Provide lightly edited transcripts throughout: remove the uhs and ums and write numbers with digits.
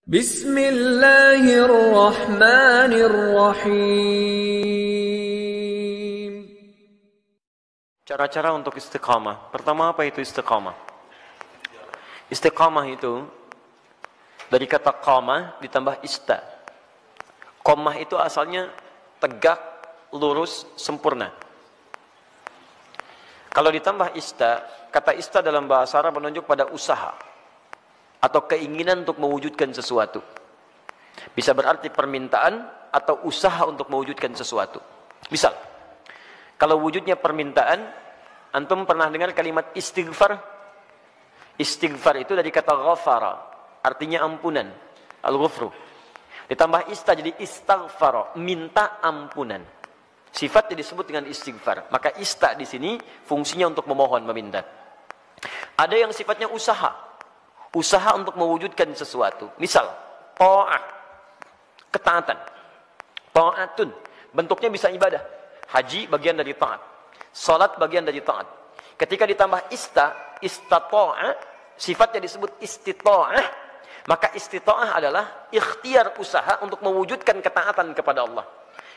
Bismillahirrahmanirrahim. Cara-cara untuk istiqamah. Pertama, apa itu istiqamah? Istiqamah itu dari kata qamah ditambah ista. Qamah itu asalnya tegak, lurus, sempurna. Kalau ditambah ista, kata ista dalam bahasa Arab menunjuk pada usaha atau keinginan untuk mewujudkan sesuatu. Bisa berarti permintaan atau usaha untuk mewujudkan sesuatu. Misal, kalau wujudnya permintaan, antum pernah dengar kalimat istighfar? Istighfar itu dari kata ghafara, artinya ampunan. Al-ghufru. Ditambah ista jadi istaghfara, minta ampunan. Sifatnya disebut dengan istighfar. Maka ista di sini fungsinya untuk memohon, meminta. Ada yang sifatnya usaha. Usaha untuk mewujudkan sesuatu. Misal, ta'ah, ketaatan. Ta'atun, bentuknya bisa ibadah. Haji bagian dari taat. Salat bagian dari taat. Ketika ditambah istata'a, sifatnya disebut istita'ah, maka istita'ah adalah ikhtiar usaha untuk mewujudkan ketaatan kepada Allah.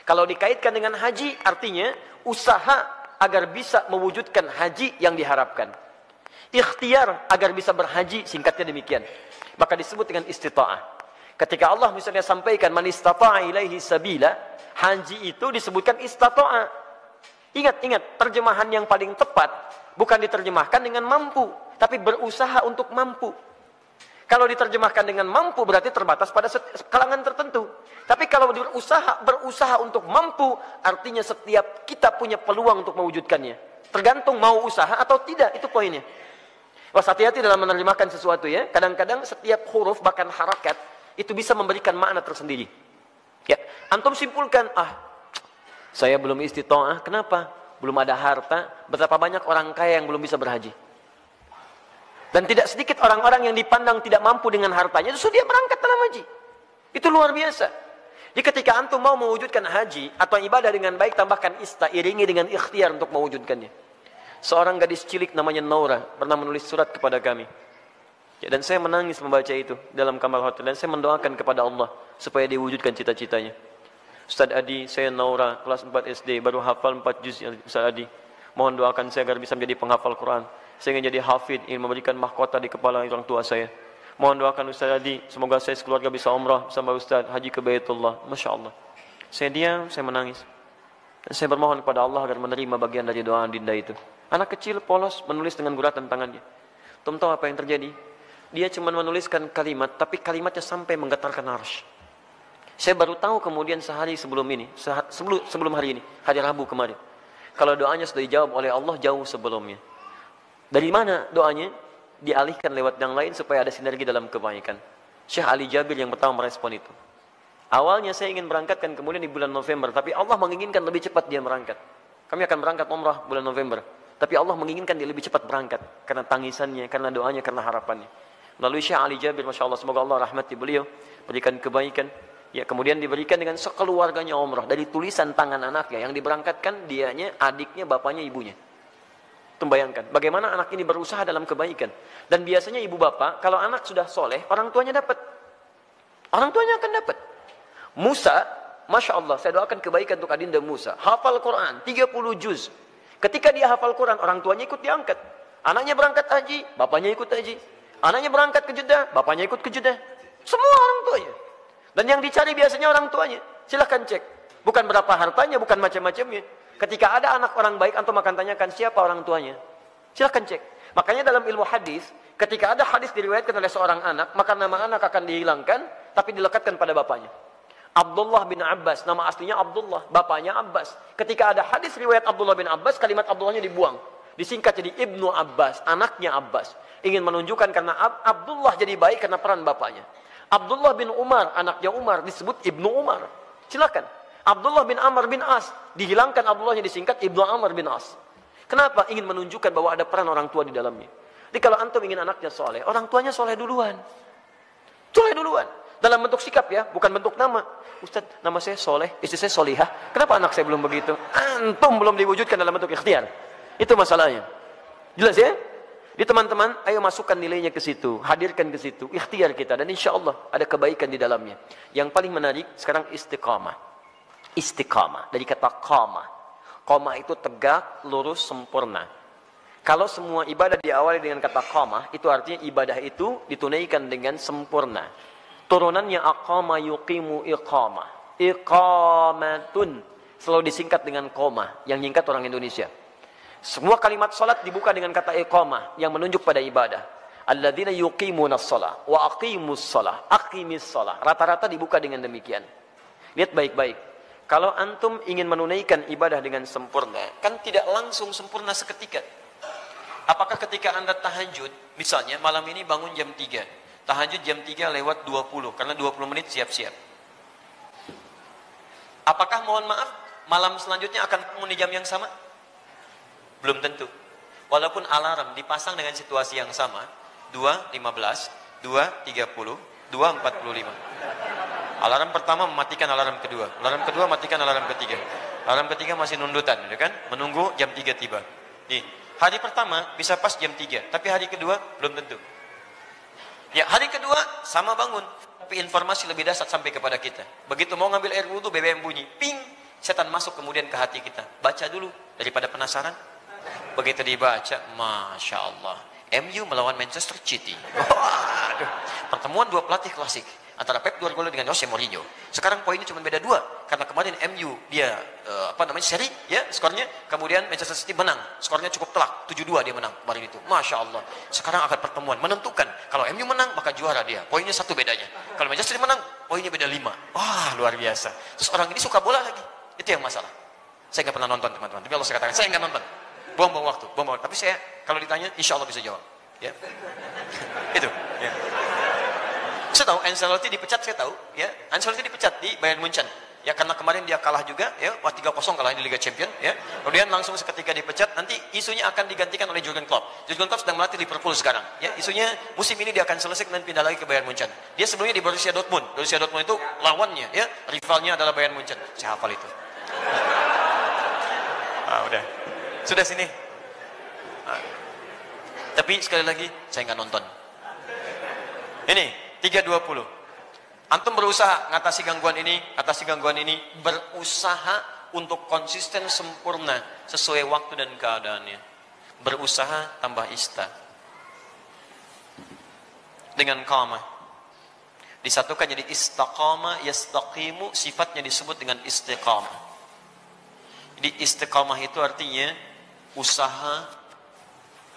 Kalau dikaitkan dengan haji, artinya usaha agar bisa mewujudkan haji yang diharapkan. Ikhtiar agar bisa berhaji, singkatnya demikian. Maka disebut dengan istita'ah. Ketika Allah misalnya sampaikan, man istata'a ilaihi sabila, haji itu disebutkan istata'a. Ingat, terjemahan yang paling tepat bukan diterjemahkan dengan mampu, tapi berusaha untuk mampu. Kalau diterjemahkan dengan mampu berarti terbatas pada kalangan tertentu. Tapi kalau berusaha untuk mampu, artinya setiap kita punya peluang untuk mewujudkannya. Tergantung mau usaha atau tidak, itu poinnya. Was, hati-hati dalam menerjemahkan sesuatu ya. Kadang-kadang setiap huruf bahkan harakat itu bisa memberikan makna tersendiri. Ya, antum simpulkan, saya belum istita'ah, kenapa? Belum ada harta. Betapa banyak orang kaya yang belum bisa berhaji. Dan tidak sedikit orang-orang yang dipandang tidak mampu dengan hartanya, justru dia berangkat dalam haji. Itu luar biasa. Jadi ketika antum mau mewujudkan haji atau ibadah dengan baik, tambahkan ista, iringi dengan ikhtiar untuk mewujudkannya. Seorang gadis cilik namanya Naura pernah menulis surat kepada kami. Ya, dan saya menangis membaca itu dalam kamar hotel. Dan saya mendoakan kepada Allah supaya diwujudkan cita-citanya. Ustaz Adi, saya Naura, kelas 4 SD, baru hafal 4 juz Ustaz Adi. Mohon doakan saya agar bisa menjadi penghafal Quran. Saya ingin jadi hafid, ingin memberikan mahkota di kepala orang tua saya. Mohon doakan Ustaz Adi, semoga saya sekeluarga bisa umrah bersama Ustaz, haji ke Baitullah. Masya Allah. Saya diam, saya menangis. Dan saya bermohon kepada Allah agar menerima bagian dari doa dinda itu. Anak kecil polos menulis dengan guratan tangannya. Tum tahu apa yang terjadi? Dia cuma menuliskan kalimat, tapi kalimatnya sampai menggetarkan arsy. Saya baru tahu kemudian sehari sebelum ini, sebelum hari ini, hari Rabu kemarin. Kalau doanya sudah dijawab oleh Allah jauh sebelumnya. Dari mana doanya? Dialihkan lewat yang lain supaya ada sinergi dalam kebaikan. Syekh Ali Jabir yang pertama merespon itu. Awalnya saya ingin berangkatkan kemudian di bulan November, tapi Allah menginginkan lebih cepat dia berangkat. Kami akan berangkat umrah bulan November, tapi Allah menginginkan dia lebih cepat berangkat karena tangisannya, karena doanya, karena harapannya. Melalui Syekh Ali Jabir, Masya Allah, semoga Allah rahmati beliau, berikan kebaikan. Ya, kemudian diberikan dengan sekeluarganya umrah dari tulisan tangan anaknya yang diberangkatkan, dianya, adiknya, bapaknya, ibunya. Bayangkan bagaimana anak ini berusaha dalam kebaikan. Dan biasanya ibu bapak, kalau anak sudah soleh, orang tuanya dapat. Orang tuanya akan dapat. Musa, Masya Allah, saya doakan kebaikan untuk adinda Musa. Hafal Quran, 30 juz. Ketika dia hafal Quran, orang tuanya ikut diangkat. Anaknya berangkat haji, bapaknya ikut haji. Anaknya berangkat ke Jeddah, bapaknya ikut ke Jeddah. Semua orang tuanya. Dan yang dicari biasanya orang tuanya. Silahkan cek. Bukan berapa hartanya, bukan macam-macamnya. Ketika ada anak orang baik, antum akan tanyakan siapa orang tuanya. Silahkan cek. Makanya dalam ilmu hadis, ketika ada hadis diriwayatkan oleh seorang anak, maka nama anak akan dihilangkan, tapi dilekatkan pada bapaknya. Abdullah bin Abbas, nama aslinya Abdullah, bapaknya Abbas. Ketika ada hadis riwayat Abdullah bin Abbas, kalimat Abdullahnya dibuang. Disingkat jadi Ibnu Abbas, anaknya Abbas. Ingin menunjukkan karena Abdullah jadi baik karena peran bapaknya. Abdullah bin Umar, anaknya Umar, disebut Ibnu Umar. Silakan. Abdullah bin Amr bin As, dihilangkan Abdullahnya, disingkat Ibnu Amr bin As. Kenapa? Ingin menunjukkan bahwa ada peran orang tua di dalamnya. Jadi kalau antum ingin anaknya soleh, orang tuanya soleh duluan. Soleh duluan. Dalam bentuk sikap ya, bukan bentuk nama. Ustaz, nama saya soleh, istri saya solihah. Kenapa anak saya belum begitu? Antum belum diwujudkan dalam bentuk ikhtiar. Itu masalahnya. Jelas ya? Di teman-teman, ayo masukkan nilainya ke situ, hadirkan ke situ, ikhtiar kita, dan insya Allah ada kebaikan di dalamnya. Yang paling menarik sekarang istiqamah. Istiqamah dari kata qamah. Qamah itu tegak, lurus, sempurna. Kalau semua ibadah diawali dengan kata qamah, itu artinya ibadah itu ditunaikan dengan sempurna. Turunannya aqama yuqimu iqamah. Iqamatun selalu disingkat dengan qamah, yang nyingkat orang Indonesia. Semua kalimat salat dibuka dengan kata iqamah yang menunjuk pada ibadah. Alladzina yuqimunas shalah wa aqimus shalah. Aqimis shalah. Rata-rata dibuka dengan demikian. Lihat baik-baik. Kalau antum ingin menunaikan ibadah dengan sempurna, kan tidak langsung sempurna seketika. Apakah ketika Anda tahajud, misalnya malam ini bangun jam 3, tahajud jam 3 lewat 20, karena 20 menit siap-siap. Apakah mohon maaf, malam selanjutnya akan bangun di jam yang sama? Belum tentu. Walaupun alarm dipasang dengan situasi yang sama, 2.15, 2.30, 2.45. Alarm pertama mematikan alarm kedua. Alarm kedua matikan alarm ketiga. Alarm ketiga masih nundutan, ya kan? Menunggu jam 3 tiba. Nih, hari pertama bisa pas jam 3, tapi hari kedua belum tentu. Ya, hari kedua sama bangun, tapi informasi lebih dahsyat sampai kepada kita. Begitu mau ngambil air wudhu, BBM bunyi, ping, setan masuk kemudian ke hati kita. Baca dulu daripada penasaran. Begitu dibaca, Masya Allah, MU melawan Manchester City. Waduh, pertemuan dua pelatih klasik antara Pep Guardiola dengan Jose Mourinho. Sekarang poinnya cuma beda 2, karena kemarin MU dia seri ya skornya, kemudian Manchester City menang, skornya cukup telak, 7-2 dia menang kemarin itu. Masya Allah. Sekarang akan pertemuan menentukan, kalau MU menang maka juara dia, poinnya 1 bedanya. Kalau Manchester City menang, poinnya beda 5. Wah, luar biasa. Terus orang ini suka bola lagi, itu yang masalah. Saya nggak pernah nonton teman-teman, tapi kalau saya katakan saya nggak nonton, buang-buang waktu. Tapi saya kalau ditanya, insya Allah bisa jawab. Ya, itu. Ya. Saya tahu Ancelotti dipecat, saya tahu. Ya, Ancelotti dipecat di Bayern Munchen. Ya, karena kemarin dia kalah juga. Ya, 3-0 kalah di Liga Champions. Ya, kemudian langsung seketika dipecat. Nanti isunya akan digantikan oleh Jurgen Klopp. Jurgen Klopp sedang melatih Liverpool sekarang. Ya, isunya musim ini dia akan selesai dan pindah lagi ke Bayern Munchen. Dia sebelumnya di Borussia Dortmund. Borussia Dortmund itu lawannya, ya, rivalnya adalah Bayern Munchen. Saya hafal itu. Udah. Sudah sini. Tapi sekali lagi saya nggak nonton. Ini 3.20. Antum berusaha atasi gangguan ini, berusaha untuk konsisten sempurna sesuai waktu dan keadaannya. Berusaha tambah ista. Dengan qamah. Disatukan jadi istaqama, yastaqimu, sifatnya disebut dengan istiqamah. Jadi istiqamah itu artinya usaha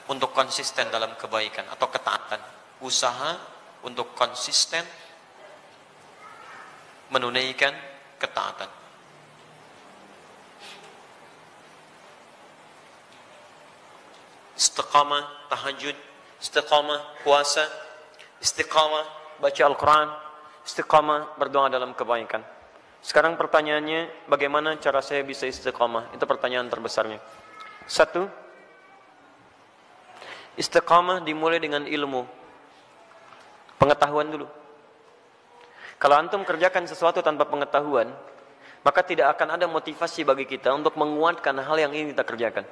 untuk konsisten dalam kebaikan atau ketaatan. Usaha untuk konsisten menunaikan ketaatan. Istiqamah tahajud, istiqamah puasa, istiqamah baca Al-Quran, istiqamah berdoa dalam kebaikan. Sekarang pertanyaannya, bagaimana cara saya bisa istiqamah? Itu pertanyaan terbesarnya. 1, istiqamah dimulai dengan ilmu, pengetahuan dulu. Kalau antum kerjakan sesuatu tanpa pengetahuan, maka tidak akan ada motivasi bagi kita untuk menguatkan hal yang ingin kita kerjakan.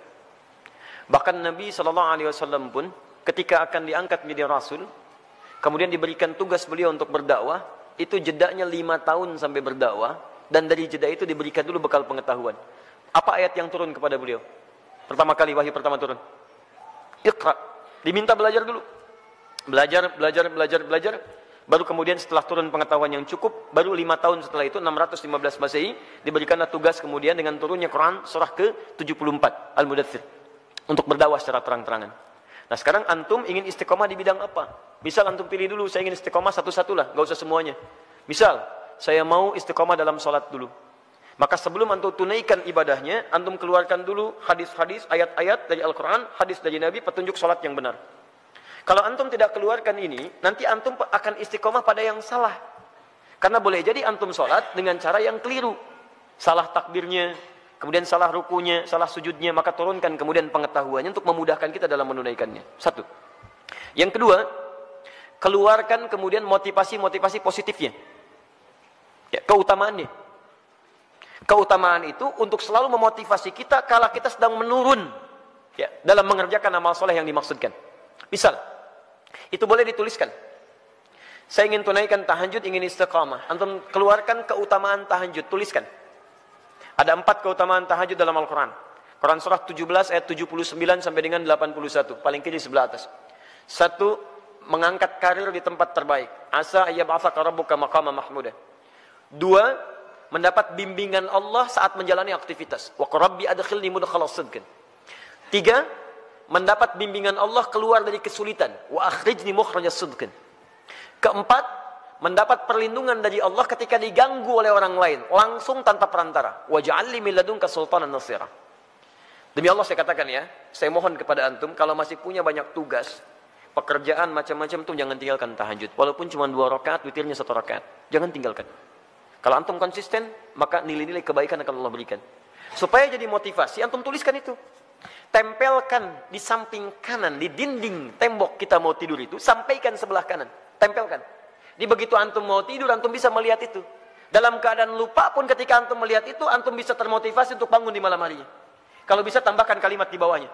Bahkan Nabi SAW pun ketika akan diangkat menjadi Rasul, kemudian diberikan tugas beliau untuk berdakwah, itu jedanya 5 tahun sampai berdakwah, dan dari jeda itu diberikan dulu bekal pengetahuan. Apa ayat yang turun kepada beliau? Pertama kali wahyu pertama turun, Iqra. Diminta belajar dulu. Belajar. Baru kemudian setelah turun pengetahuan yang cukup, baru 5 tahun setelah itu, 615 Masehi, diberikanlah tugas kemudian dengan turunnya Quran surah ke-74, Al-Mudaththir, untuk berdakwah secara terang-terangan. Nah, sekarang antum ingin istiqomah di bidang apa? Misal antum pilih dulu, saya ingin istiqomah satu-satu lah, gak usah semuanya. Misal, saya mau istiqomah dalam sholat dulu. Maka sebelum antum tunaikan ibadahnya, antum keluarkan dulu hadis-hadis, ayat-ayat dari Al-Quran, hadis dari Nabi, petunjuk sholat yang benar. Kalau antum tidak keluarkan ini, nanti antum akan istiqomah pada yang salah. Karena boleh jadi antum sholat dengan cara yang keliru. Salah takbirnya, kemudian salah rukunya, salah sujudnya, maka turunkan kemudian pengetahuannya untuk memudahkan kita dalam menunaikannya. 1. Yang kedua, keluarkan kemudian motivasi-motivasi positifnya. Ya, keutamaannya. Keutamaan itu untuk selalu memotivasi kita kala kita sedang menurun, ya, dalam mengerjakan amal soleh yang dimaksudkan. Misal, itu boleh dituliskan. Saya ingin tunaikan tahajud, ingin istiqamah. Antum keluarkan keutamaan tahajud, tuliskan. Ada 4 keutamaan tahajud dalam Al-Quran. Quran surah 17 ayat 79 sampai dengan 81. Paling kiri sebelah atas. 1, mengangkat karir di tempat terbaik. Asa ayyab'atsaka rabbuka maqama mahmuda. 2, mendapat bimbingan Allah saat menjalani aktivitas. Wa rabbi adkhilni mudkhala sidqin. 3, mendapat bimbingan Allah keluar dari kesulitan. Wa akhrijni mukhraja sidqin. 4, mendapat perlindungan dari Allah ketika diganggu oleh orang lain, langsung tanpa perantara. Waj'alni min ladunka sultanan nasira. Demi Allah saya katakan ya, saya mohon kepada antum kalau masih punya banyak tugas, pekerjaan macam-macam tuh jangan tinggalkan tahajud. Walaupun cuma 2 rakaat, witirnya 1 rakaat. Jangan tinggalkan. Kalau antum konsisten, maka nilai-nilai kebaikan akan Allah berikan. Supaya jadi motivasi, antum tuliskan itu. Tempelkan di samping kanan, di dinding tembok kita mau tidur itu, sampaikan sebelah kanan. Tempelkan. Di begitu antum mau tidur, antum bisa melihat itu. Dalam keadaan lupa pun ketika antum melihat itu, antum bisa termotivasi untuk bangun di malam harinya. Kalau bisa tambahkan kalimat di bawahnya.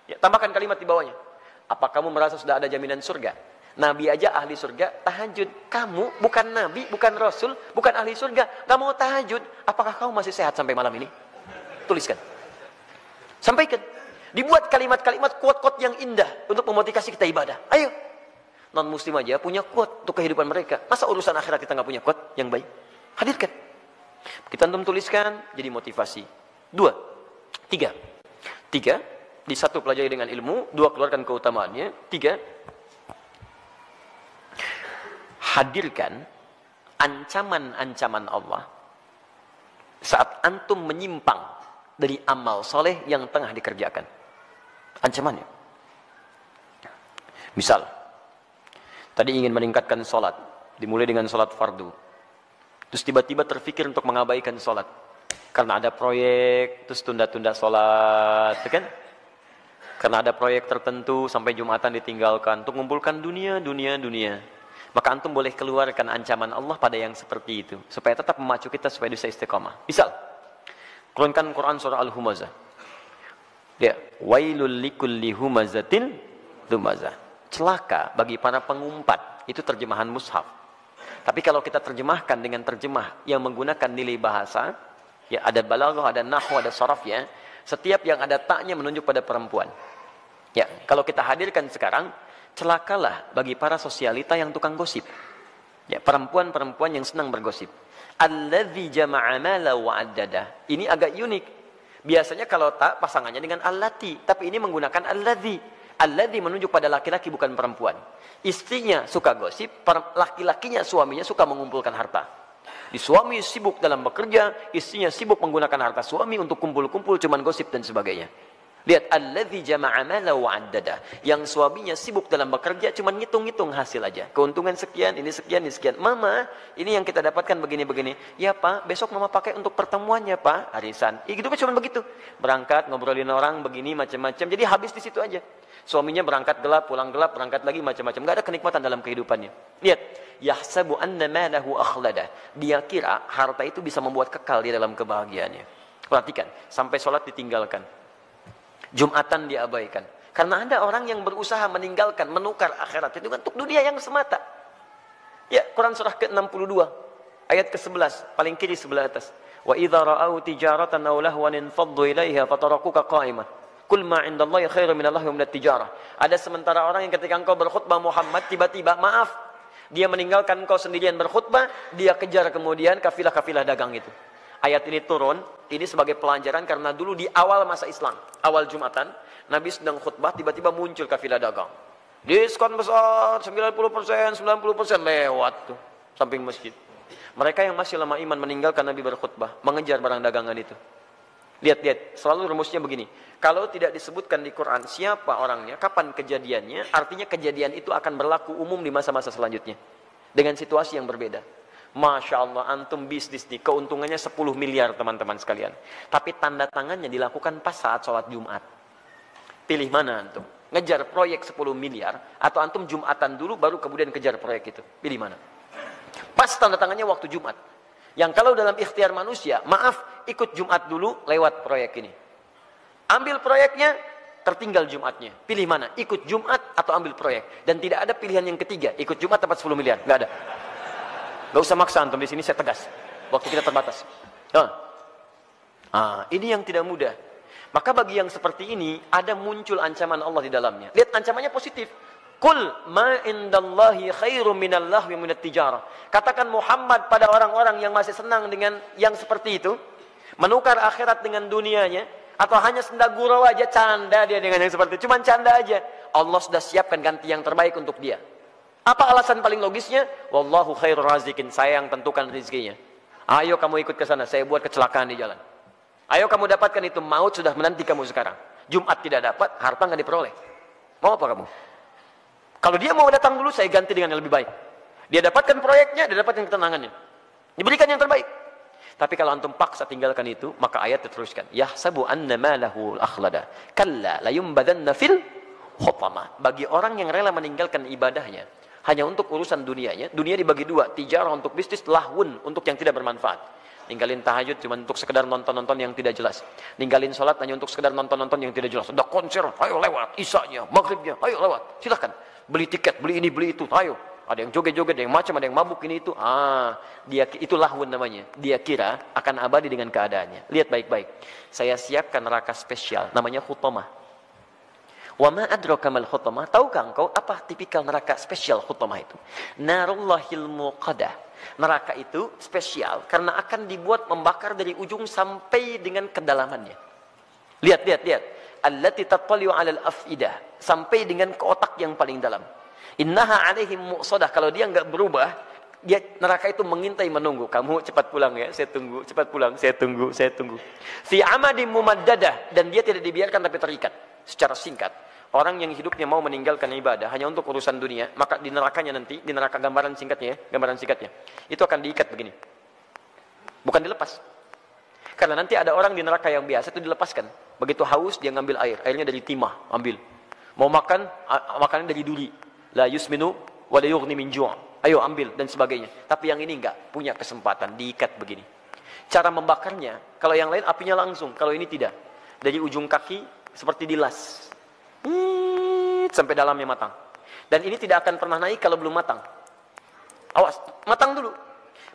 Ya, tambahkan kalimat di bawahnya. Apa kamu merasa sudah ada jaminan surga? Nabi aja ahli surga, tahajud. Kamu bukan nabi, bukan rasul, bukan ahli surga, gak mau tahajud. Apakah kamu masih sehat sampai malam ini? Tuliskan. Sampaikan. Dibuat kalimat-kalimat quote-quote yang indah untuk memotivasi kita ibadah. Ayo. Non-muslim aja punya quote untuk kehidupan mereka. Masa urusan akhirat kita nggak punya quote yang baik? Hadirkan. Kita antum tuliskan, jadi motivasi. 2, 3. 3, di 1 pelajari dengan ilmu, 2 keluarkan keutamaannya, 3, hadirkan ancaman-ancaman Allah saat antum menyimpang dari amal soleh yang tengah dikerjakan. Ancamannya. Misal, tadi ingin meningkatkan sholat, dimulai dengan sholat fardu. Terus tiba-tiba terfikir untuk mengabaikan sholat. Karena ada proyek, terus tunda-tunda sholat, kan? Karena ada proyek tertentu, sampai Jumatan ditinggalkan. Untuk mengumpulkan dunia. Maka antum boleh keluarkan ancaman Allah pada yang seperti itu. Supaya tetap memacu kita supaya bisa istiqamah. Misal, keluarkan Quran surah Al-Humazah. Ya, wailul likulli humazatin lumazah. Celaka bagi para pengumpat. Itu terjemahan mushaf. Tapi kalau kita terjemahkan dengan terjemah yang menggunakan nilai bahasa, ya ada balaghah, ada nahwu, ada saraf ya. Setiap yang ada taknya menunjuk pada perempuan. Ya, kalau kita hadirkan sekarang, celakalah bagi para sosialita yang tukang gosip. Ya, perempuan-perempuan yang senang bergosip. Alladzi jama'a mala wa addada. Ini agak unik. Biasanya kalau tak pasangannya dengan allati, tapi ini menggunakan alladzi. Alladzi menunjuk pada laki-laki bukan perempuan. Istrinya suka gosip, laki-lakinya suaminya suka mengumpulkan harta. Di suami sibuk dalam bekerja, istrinya sibuk menggunakan harta suami untuk kumpul-kumpul cuman gosip dan sebagainya. Lihat, alladzi jama'a mala wa addada. Yang suaminya sibuk dalam bekerja cuman ngitung-ngitung hasil aja. Keuntungan sekian, ini sekian, ini sekian. Mama, ini yang kita dapatkan begini-begini. Ya Pak, besok Mama pakai untuk pertemuannya Pak, arisan. Itu cuma begitu. Berangkat ngobrolin orang begini macam-macam. Jadi habis di situ aja. Suaminya berangkat gelap, pulang gelap, berangkat lagi macam-macam. Enggak ada kenikmatan dalam kehidupannya. Lihat, yahsabu anna malahu akhlada. Dia kira harta itu bisa membuat kekal di dalam kebahagiaannya. Perhatikan, sampai sholat ditinggalkan. Jumatan diabaikan. Karena ada orang yang berusaha meninggalkan, menukar akhirat itu untuk dunia yang semata. Ya, Quran surah ke-62, ayat ke-11, paling kiri sebelah atas. Wa idza ra'au tijaratan aw lahwan infaddu ilaiha fatarakuka qa'imah. Qul ma 'indallahi khairum minallahi wa minat tijarah. Ada sementara orang yang ketika engkau berkhutbah Muhammad tiba-tiba maaf, dia meninggalkan engkau sendirian berkhutbah, dia kejar kemudian kafilah-kafilah dagang itu. Ayat ini turun, ini sebagai pelajaran karena dulu di awal masa Islam, awal Jumatan, Nabi sedang khutbah, tiba-tiba muncul kafilah dagang. Diskon besar, 90%, 90% lewat tuh, samping masjid. Mereka yang masih lama iman meninggalkan Nabi berkhutbah, mengejar barang dagangan itu. Lihat, selalu rumusnya begini. Kalau tidak disebutkan di Quran siapa orangnya, kapan kejadiannya, artinya kejadian itu akan berlaku umum di masa-masa selanjutnya. Dengan situasi yang berbeda. Masya Allah, antum bisnis nih, keuntungannya 10 miliar teman-teman sekalian. Tapi tanda tangannya dilakukan pas saat sholat Jumat. Pilih mana antum? Ngejar proyek 10 miliar, atau antum Jumatan dulu baru kemudian kejar proyek itu. Pilih mana? Pas tanda tangannya waktu Jumat. Yang kalau dalam ikhtiar manusia, maaf, ikut Jumat dulu lewat proyek ini. Ambil proyeknya, tertinggal Jumatnya. Pilih mana? Ikut Jumat atau ambil proyek. Dan tidak ada pilihan yang ketiga. Ikut Jumat dapat 10 miliar. Nggak ada. Nggak usah maksa antum, di sini saya tegas. Waktu kita terbatas. Ini yang tidak mudah. Maka bagi yang seperti ini, ada muncul ancaman Allah di dalamnya. Lihat ancamannya positif. Qul ma indallahi khairum minal lahwi minat tijarah. Katakan Muhammad pada orang-orang yang masih senang dengan yang seperti itu, menukar akhirat dengan dunianya, atau hanya senda gurau aja, canda dia dengan yang seperti itu, cuman canda aja. Allah sudah siapkan ganti yang terbaik untuk dia. Apa alasan paling logisnya? Wallahu khairur razikin, saya yang tentukan rezekinya. Ayo kamu ikut ke sana, saya buat kecelakaan di jalan. Ayo kamu dapatkan itu, maut sudah menanti kamu sekarang. Jumat tidak dapat, harta nggak diperoleh. Mau apa kamu? Kalau dia mau datang dulu, saya ganti dengan yang lebih baik. Dia dapatkan proyeknya, dia dapatkan ketenangannya. Diberikan yang terbaik. Tapi kalau antum paksa tinggalkan itu, maka ayat diteruskan. Yahsabu anna malahu akhlada. Kalla layumbadanna fil hutamah. Bagi orang yang rela meninggalkan ibadahnya hanya untuk urusan dunianya, dunia dibagi dua, tijarah untuk bisnis, lahun untuk yang tidak bermanfaat. Ninggalin tahajud cuma untuk sekedar nonton-nonton yang tidak jelas. Ninggalin sholat hanya untuk sekedar nonton-nonton yang tidak jelas. Ada konser, ayo lewat. Isanya, maghribnya, ayo lewat. Silahkan. Beli tiket, beli ini, beli itu, ayo. Ada yang joget-joget, ada yang macam, ada yang mabuk ini itu. Dia itu lahun namanya. Dia kira akan abadi dengan keadaannya. Lihat baik-baik. Saya siapkan neraka spesial, namanya Hutamah. Wa ma adraka mal Hutamah? Tahukah engkau apa tipikal neraka spesial Hutamah itu? Narullahil muqadah. Neraka itu spesial karena akan dibuat membakar dari ujung sampai dengan kedalamannya. Lihat. Allati tattali'u 'alal afidah, sampai dengan ke otak yang paling dalam. Innaha 'alaihim mu'sadah, kalau dia enggak berubah, dia neraka itu mengintai menunggu. Kamu cepat pulang ya, saya tunggu. Cepat pulang, saya tunggu. Fi amadim mumaddadah, dan dia tidak dibiarkan tapi terikat secara singkat. Orang yang hidupnya mau meninggalkan ibadah hanya untuk urusan dunia, maka di nerakanya nanti, di neraka gambaran singkatnya, itu akan diikat begini. Bukan dilepas. Karena nanti ada orang di neraka yang biasa itu dilepaskan. Begitu haus dia ngambil air, airnya dari timah, ambil. Mau makan, makannya dari duri. La yusminu wa la yughni min ju'. Ayo ambil dan sebagainya. Tapi yang ini enggak punya kesempatan, diikat begini. Cara membakarnya, kalau yang lain apinya langsung, kalau ini tidak. Dari ujung kaki seperti dilas. Sampai dalamnya matang. Dan ini tidak akan pernah naik kalau belum matang. Awas, matang dulu.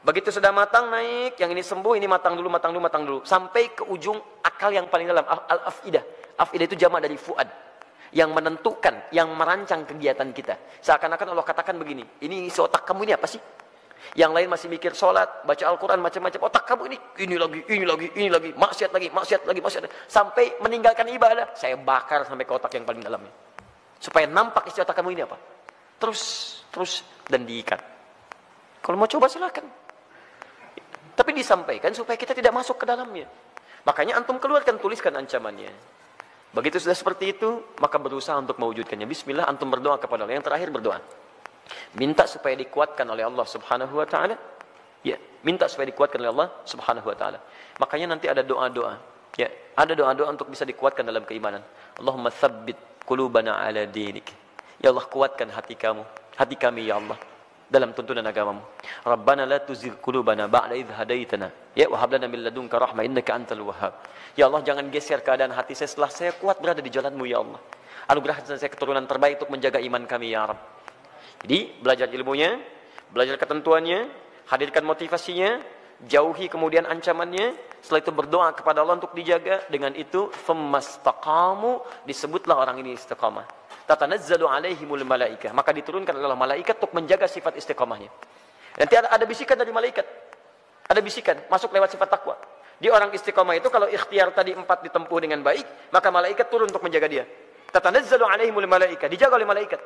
Begitu sudah matang naik, yang ini sembuh, ini matang dulu. Sampai ke ujung akal yang paling dalam, al-afidah. Afidah itu jamak dari fuad. Yang menentukan, yang merancang kegiatan kita. Seakan-akan Allah katakan begini, ini isi otak kamu ini apa sih? Yang lain masih mikir sholat, baca Al-Quran, macam-macam. Otak kamu ini lagi. Maksiat lagi. Sampai meninggalkan ibadah, saya bakar sampai ke otak yang paling dalamnya. Supaya nampak isi otak kamu ini apa. Terus, dan diikat. Kalau mau coba silakan. Tapi disampaikan supaya kita tidak masuk ke dalamnya. Makanya antum keluarkan, tuliskan ancamannya. Begitu sudah seperti itu, maka berusaha untuk mewujudkannya. Bismillah, antum berdoa kepada Allah. Yang terakhir berdoa. Minta supaya dikuatkan oleh Allah Subhanahu wa taala. Ya, minta supaya dikuatkan oleh Allah Subhanahu wa taala. Makanya nanti ada doa-doa. Ya, ada doa-doa untuk bisa dikuatkan dalam keimanan. Allahumma tsabbit qulubana ala dinik. Ya Allah, kuatkan hati kami ya Allah dalam tuntunan agamamu. Rabbana la tuzigh qulubana ba'da idh hadaitana. Ya wa hab lana min ladunka rahmah innaka antal wahhab. Ya Allah, jangan geser keadaan hati saya setelah saya kuat berada di jalanmu ya Allah. Anugerahkan saya keturunan terbaik untuk menjaga iman kami ya Rabb. Jadi belajar ilmunya, belajar ketentuannya, hadirkan motivasinya, jauhi kemudian ancamannya. Setelah itu berdoa kepada Allah untuk dijaga. Dengan itu famastaqamu, disebutlah orang ini istiqamah. Tatanazzalu alaihimul malaikah, maka diturunkan oleh malaikat untuk menjaga sifat istiqamahnya. Nanti ada bisikan dari malaikat. Ada bisikan masuk lewat sifat takwa. Di orang istiqamah itu kalau ikhtiar tadi 4 ditempuh dengan baik, maka malaikat turun untuk menjaga dia. Tatanazzalu alaihimul malaikah, dijaga oleh malaikat.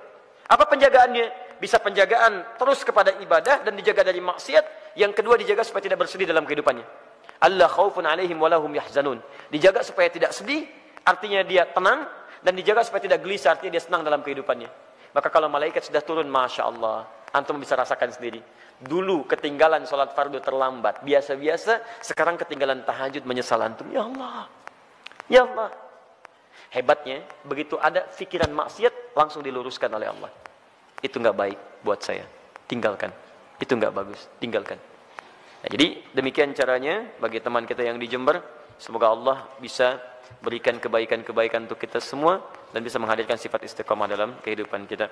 Apa penjagaannya? Bisa penjagaan terus kepada ibadah dan dijaga dari maksiat. Yang kedua, dijaga supaya tidak bersedih dalam kehidupannya. Allah khaufun alaihim walahum yahzanun. Dijaga supaya tidak sedih, artinya dia tenang. Dan dijaga supaya tidak gelisah, artinya dia senang dalam kehidupannya. Maka kalau malaikat sudah turun, Masya Allah, antum bisa rasakan sendiri. Dulu ketinggalan sholat fardu terlambat, biasa-biasa. Sekarang ketinggalan tahajud menyesal antum. Ya Allah, ya Allah. Hebatnya, begitu ada pikiran maksiat, langsung diluruskan oleh Allah. Itu nggak baik buat saya, tinggalkan. Itu nggak bagus, tinggalkan. Nah, jadi demikian caranya bagi teman kita yang di Jember. Semoga Allah bisa berikan kebaikan-kebaikan untuk kita semua dan bisa menghadirkan sifat istiqamah dalam kehidupan kita.